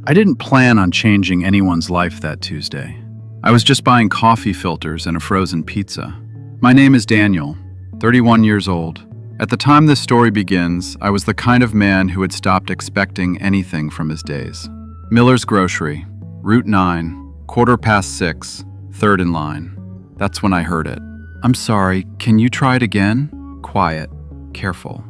I didn't plan on changing anyone's life that Tuesday. I was just buying coffee filters and a frozen pizza. My name is Daniel, 31 years old. At the time this story begins, I was the kind of man who had stopped expecting anything from his days. Miller's Grocery, Route 9, 6:15, third in line. That's when I heard it. I'm sorry, can you try it again? Quiet, careful.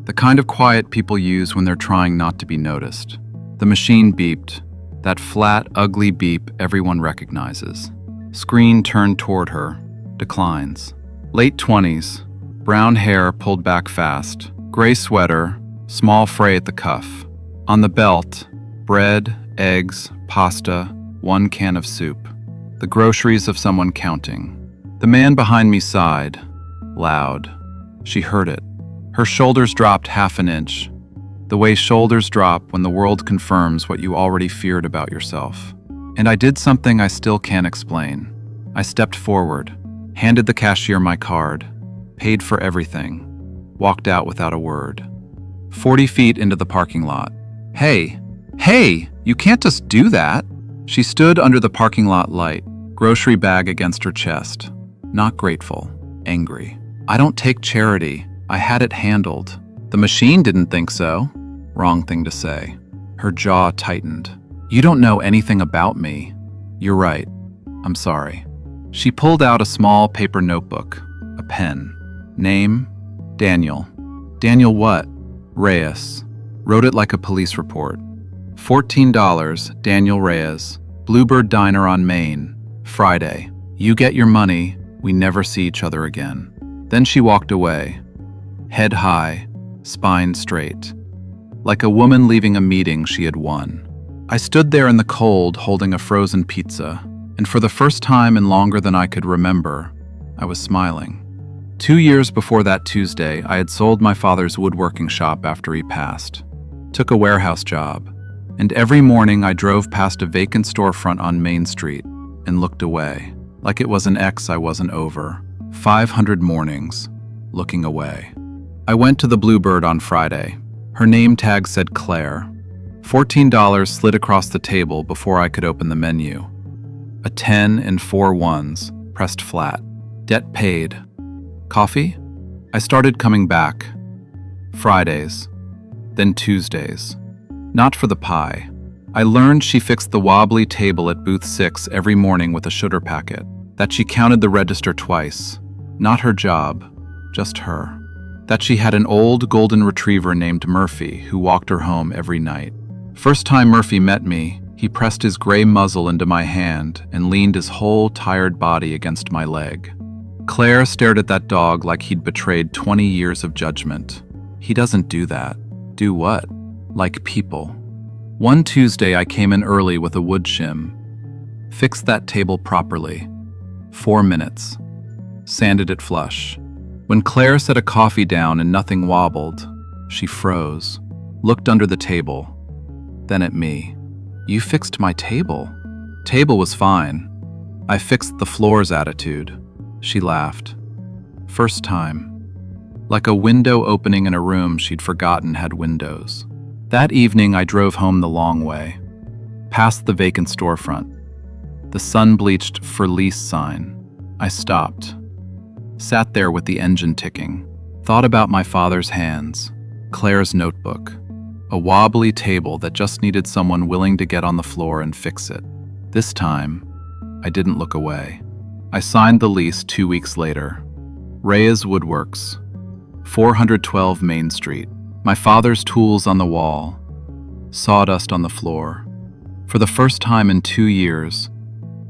The kind of quiet people use when they're trying not to be noticed. The machine beeped, that flat, ugly beep everyone recognizes. Screen turned toward her, declines. Late 20s, brown hair pulled back fast, gray sweater, small fray at the cuff. On the belt, bread, eggs, pasta, 1 can of soup. The groceries of someone counting. The man behind me sighed, loud. She heard it. Her shoulders dropped half an inch, the way shoulders drop when the world confirms what you already feared about yourself. And I did something I still can't explain. I stepped forward, handed the cashier my card, paid for everything, walked out without a word. 40 feet into the parking lot. Hey, you can't just do that. She stood under the parking lot light, grocery bag against her chest. Not grateful, angry. I don't take charity. I had it handled. The machine didn't think so. Wrong thing to say. Her jaw tightened. You don't know anything about me. You're right. I'm sorry. She pulled out a small paper notebook, a pen. Name? Daniel. Daniel what? Reyes. Wrote it like a police report. $14, Daniel Reyes. Bluebird Diner on Main. Friday. You get your money. We never see each other again. Then she walked away. Head high, spine straight. Like a woman leaving a meeting she had won. I stood there in the cold holding a frozen pizza, and for the first time in longer than I could remember, I was smiling. 2 years before that Tuesday, I had sold my father's woodworking shop after he passed. Took a warehouse job, and every morning I drove past a vacant storefront on Main Street and looked away, like it was an ex I wasn't over. 500 mornings, looking away. I went to the Bluebird on Friday. Her name tag said Claire. $14 slid across the table before I could open the menu. A 10 and 4 ones, pressed flat. Debt paid. Coffee? I started coming back. Fridays. Then Tuesdays. Not for the pie. I learned she fixed the wobbly table at booth 6 every morning with a sugar packet. That she counted the register twice. Not her job, just her. That she had an old golden retriever named Murphy who walked her home every night. First time Murphy met me, he pressed his gray muzzle into my hand and leaned his whole tired body against my leg. Claire stared at that dog like he'd betrayed 20 years of judgment. He doesn't do that. Do what? Like people. One Tuesday I came in early with a wood shim. Fixed that table properly. 4 minutes. Sanded it flush. When Claire set a coffee down and nothing wobbled, she froze, looked under the table, then at me. You fixed my table. Table was fine. I fixed the floor's attitude. She laughed. First time. Like a window opening in a room she'd forgotten had windows. That evening I drove home the long way, past the vacant storefront. The sun-bleached "For Lease" sign. I stopped. Sat there with the engine ticking. Thought about my father's hands, Claire's notebook, a wobbly table that just needed someone willing to get on the floor and fix it. This time, I didn't look away. I signed the lease 2 weeks later. Reyes Woodworks, 412 Main Street. My father's tools on the wall, sawdust on the floor. For the first time in 2 years,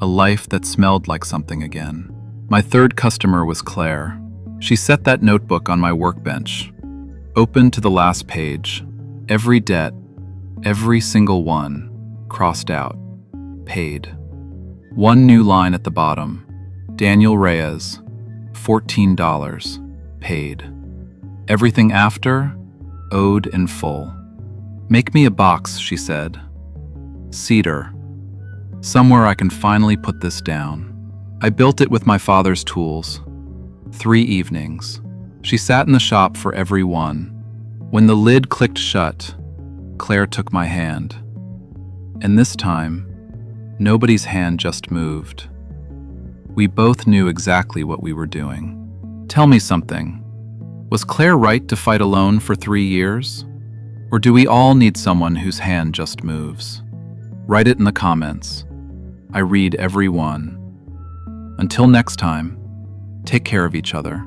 a life that smelled like something again. My third customer was Claire. She set that notebook on my workbench, open to the last page. Every debt, every single one, crossed out, paid. One new line at the bottom. Daniel Reyes, $14, paid. Everything after, owed in full. Make me a box, she said. Cedar. Somewhere I can finally put this down. I built it with my father's tools. 3 evenings. She sat in the shop for every one. When the lid clicked shut, Claire took my hand. And this time, nobody's hand just moved. We both knew exactly what we were doing. Tell me something. Was Claire right to fight alone for 3 years? Or do we all need someone whose hand just moves? Write it in the comments. I read every one. Until next time, take care of each other.